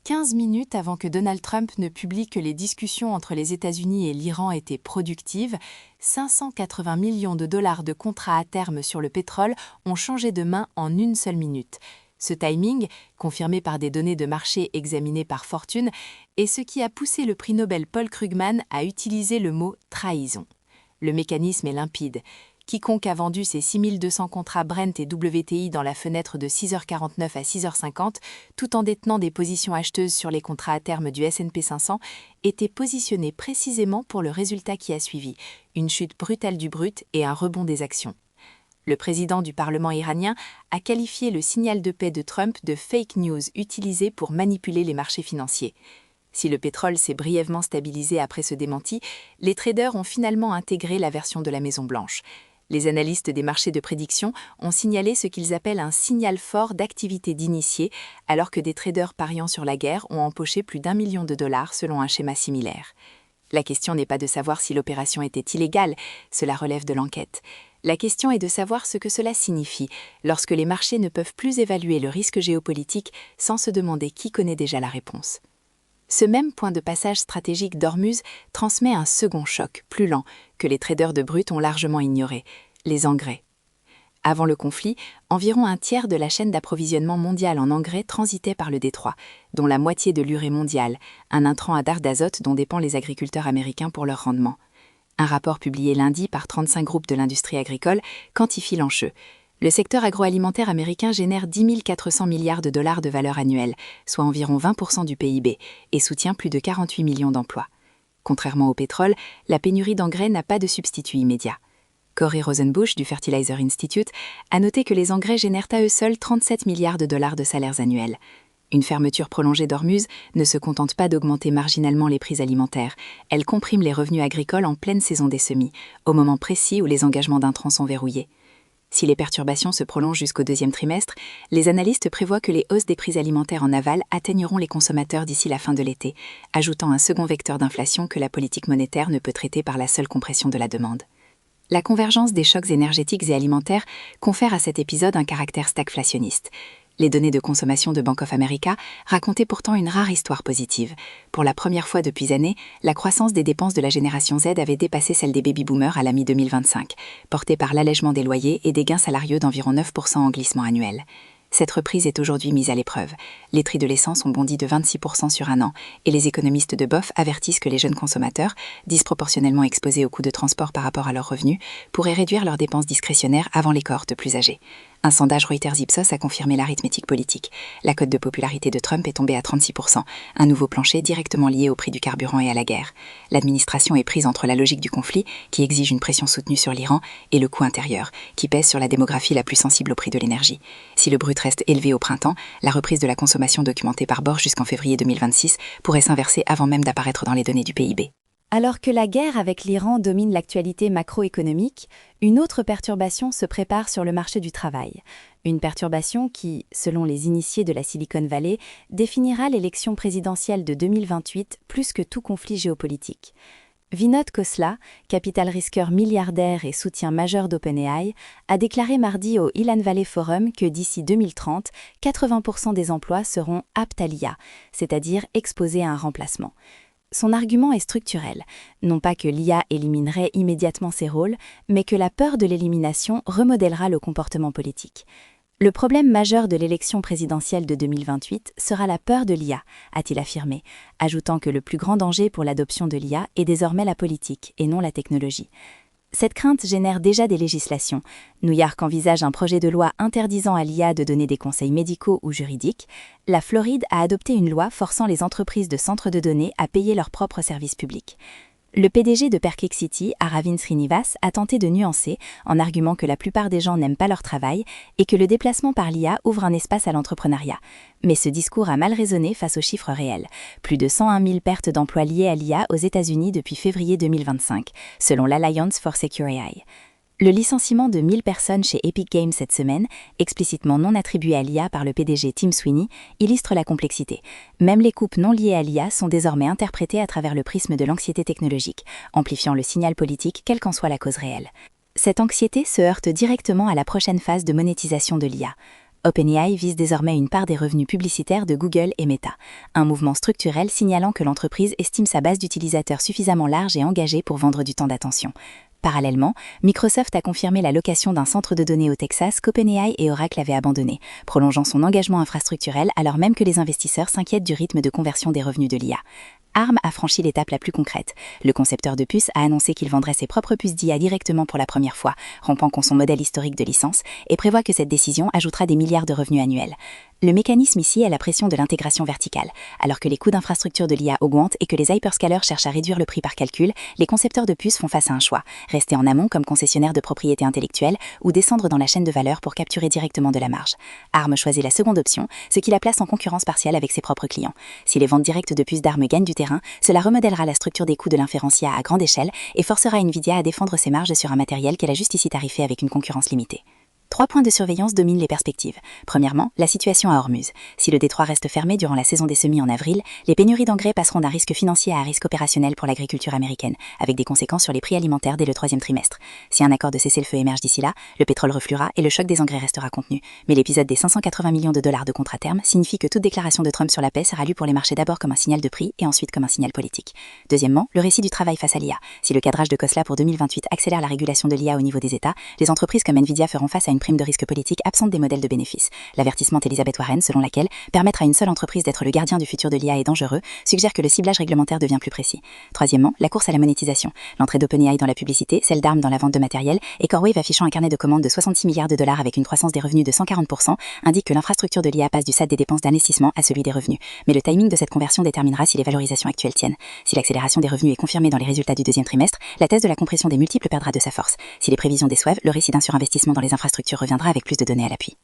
15 minutes avant que Donald Trump ne publie que les discussions entre les États-Unis et l'Iran étaient productives, 580 millions de dollars de contrats à terme sur le pétrole ont changé de main en une seule minute. Ce timing, confirmé par des données de marché examinées par Fortune, est ce qui a poussé le prix Nobel Paul Krugman à utiliser le mot « trahison ». Le mécanisme est limpide. Quiconque a vendu ses 6200 contrats Brent et WTI dans la fenêtre de 6h49 à 6h50, tout en détenant des positions acheteuses sur les contrats à terme du S&P 500, était positionné précisément pour le résultat qui a suivi, une chute brutale du brut et un rebond des actions. Le président du Parlement iranien a qualifié le signal de paix de Trump de fake news utilisé pour manipuler les marchés financiers. Si le pétrole s'est brièvement stabilisé après ce démenti, les traders ont finalement intégré la version de la Maison-Blanche. Les analystes des marchés de prédiction ont signalé ce qu'ils appellent un signal fort d'activité d'initiés, alors que des traders pariant sur la guerre ont empoché plus d'1 million de dollars selon un schéma similaire. La question n'est pas de savoir si l'opération était illégale, cela relève de l'enquête. La question est de savoir ce que cela signifie lorsque les marchés ne peuvent plus évaluer le risque géopolitique sans se demander qui connaît déjà la réponse. Ce même point de passage stratégique d'Ormuz transmet un second choc, plus lent, que les traders de brut ont largement ignoré, les engrais. Avant le conflit, environ un tiers de la chaîne d'approvisionnement mondiale en engrais transitait par le détroit, dont la moitié de l'urée mondiale, un intrant à dard d'azote dont dépendent les agriculteurs américains pour leur rendement. Un rapport publié lundi par 35 groupes de l'industrie agricole quantifie l'enjeu. Le secteur agroalimentaire américain génère 10 400 milliards de dollars de valeur annuelle, soit environ 20% du PIB, et soutient plus de 48 millions d'emplois. Contrairement au pétrole, la pénurie d'engrais n'a pas de substitut immédiat. Corey Rosenbusch du Fertilizer Institute a noté que les engrais génèrent à eux seuls 37 milliards de dollars de salaires annuels. Une fermeture prolongée d'Ormuz ne se contente pas d'augmenter marginalement les prix alimentaires, elle comprime les revenus agricoles en pleine saison des semis, au moment précis où les engagements d'intrants sont verrouillés. Si les perturbations se prolongent jusqu'au deuxième trimestre, les analystes prévoient que les hausses des prix alimentaires en aval atteigneront les consommateurs d'ici la fin de l'été, ajoutant un second vecteur d'inflation que la politique monétaire ne peut traiter par la seule compression de la demande. La convergence des chocs énergétiques et alimentaires confère à cet épisode un caractère stagflationniste. Les données de consommation de Bank of America racontaient pourtant une rare histoire positive. Pour la première fois depuis années, la croissance des dépenses de la génération Z avait dépassé celle des baby-boomers à la mi-2025, portée par l'allègement des loyers et des gains salariaux d'environ 9% en glissement annuel. Cette reprise est aujourd'hui mise à l'épreuve. Les prix de l'essence ont bondi de 26% sur un an, et les économistes de BOF avertissent que les jeunes consommateurs, disproportionnellement exposés aux coûts de transport par rapport à leurs revenus, pourraient réduire leurs dépenses discrétionnaires avant les cohortes plus âgées. Un sondage Reuters-Ipsos a confirmé l'arithmétique politique. La cote de popularité de Trump est tombée à 36%, un nouveau plancher directement lié au prix du carburant et à la guerre. L'administration est prise entre la logique du conflit, qui exige une pression soutenue sur l'Iran, et le coût intérieur, qui pèse sur la démographie la plus sensible au prix de l'énergie. Si le brut reste élevé au printemps, la reprise de la consommation documentée par Borg jusqu'en février 2026 pourrait s'inverser avant même d'apparaître dans les données du PIB. Alors que la guerre avec l'Iran domine l'actualité macroéconomique, une autre perturbation se prépare sur le marché du travail. Une perturbation qui, selon les initiés de la Silicon Valley, définira l'élection présidentielle de 2028 plus que tout conflit géopolitique. Vinod Khosla, capital risqueur milliardaire et soutien majeur d'OpenAI, a déclaré mardi au Ilan Valley Forum que d'ici 2030, 80% des emplois seront aptes à l'IA, c'est-à-dire exposés à un remplacement. Son argument est structurel, non pas que l'IA éliminerait immédiatement ses rôles, mais que la peur de l'élimination remodèlera le comportement politique. Le problème majeur de l'élection présidentielle de 2028 sera la peur de l'IA, a-t-il affirmé, ajoutant que le plus grand danger pour l'adoption de l'IA est désormais la politique et non la technologie. Cette crainte génère déjà des législations. New York envisage un projet de loi interdisant à l'IA de donner des conseils médicaux ou juridiques. La Floride a adopté une loi forçant les entreprises de centres de données à payer leurs propres services publics. Le PDG de Perplexity, Aravind Srinivas, a tenté de nuancer en arguant que la plupart des gens n'aiment pas leur travail et que le déplacement par l'IA ouvre un espace à l'entrepreneuriat. Mais ce discours a mal résonné face aux chiffres réels. Plus de 101 000 pertes d'emplois liées à l'IA aux États-Unis depuis février 2025, selon l'Alliance for Secure AI. Le licenciement de 1000 personnes chez Epic Games cette semaine, explicitement non attribué à l'IA par le PDG Tim Sweeney, illustre la complexité. Même les coupes non liées à l'IA sont désormais interprétées à travers le prisme de l'anxiété technologique, amplifiant le signal politique quelle qu'en soit la cause réelle. Cette anxiété se heurte directement à la prochaine phase de monétisation de l'IA. OpenAI vise désormais une part des revenus publicitaires de Google et Meta, un mouvement structurel signalant que l'entreprise estime sa base d'utilisateurs suffisamment large et engagée pour vendre du temps d'attention. Parallèlement, Microsoft a confirmé la location d'un centre de données au Texas qu'OpenAI et Oracle avaient abandonné, prolongeant son engagement infrastructurel alors même que les investisseurs s'inquiètent du rythme de conversion des revenus de l'IA. ARM a franchi l'étape la plus concrète. Le concepteur de puces a annoncé qu'il vendrait ses propres puces d'IA directement pour la première fois, rompant con son modèle historique de licence, et prévoit que cette décision ajoutera des milliards de revenus annuels. Le mécanisme ici est la pression de l'intégration verticale. Alors que les coûts d'infrastructure de l'IA augmentent et que les hyperscalers cherchent à réduire le prix par calcul, les concepteurs de puces font face à un choix: rester en amont comme concessionnaire de propriété intellectuelle ou descendre dans la chaîne de valeur pour capturer directement de la marge. ARM choisit la seconde option, ce qui la place en concurrence partielle avec ses propres clients. Si les ventes directes de puces d'ARM gagnent du terrain, cela remodèlera la structure des coûts de l'inférence IA à grande échelle et forcera Nvidia à défendre ses marges sur un matériel qu'elle a jusqu'ici tarifé avec une concurrence limitée. 3 points de surveillance dominent les perspectives. Premièrement, la situation à Hormuz. Si le détroit reste fermé durant la saison des semis en avril, les pénuries d'engrais passeront d'un risque financier à un risque opérationnel pour l'agriculture américaine, avec des conséquences sur les prix alimentaires dès le 3e trimestre. Si un accord de cessez-le-feu émerge d'ici là, le pétrole refluera et le choc des engrais restera contenu. Mais l'épisode des 580 millions de dollars de contrat terme signifie que toute déclaration de Trump sur la paix sera lue pour les marchés d'abord comme un signal de prix et ensuite comme un signal politique. Deuxièmement, le récit du travail face à l'IA. Si le cadrage de Khosla pour 2028 accélère la régulation de l'IA au niveau des États, les entreprises comme Nvidia feront face à une prime de risque politique absente des modèles de bénéfices. L'avertissement d'Elizabeth Warren, selon laquelle permettre à une seule entreprise d'être le gardien du futur de l'IA est dangereux, suggère que le ciblage réglementaire devient plus précis. Troisièmement, la course à la monétisation. L'entrée d'OpenAI dans la publicité, celle d'ARM dans la vente de matériel, et CoreWeave affichant un carnet de commandes de 66 milliards de dollars avec une croissance des revenus de 140%, indique que l'infrastructure de l'IA passe du stade des dépenses d'investissement à celui des revenus. Mais le timing de cette conversion déterminera si les valorisations actuelles tiennent. Si l'accélération des revenus est confirmée dans les résultats du 2e trimestre, la thèse de la compression des multiples perdra de sa force. Si les prévisions déçoivent, le récit d'un surinvestissement dans les infrastructures reviendra avec plus de données à l'appui.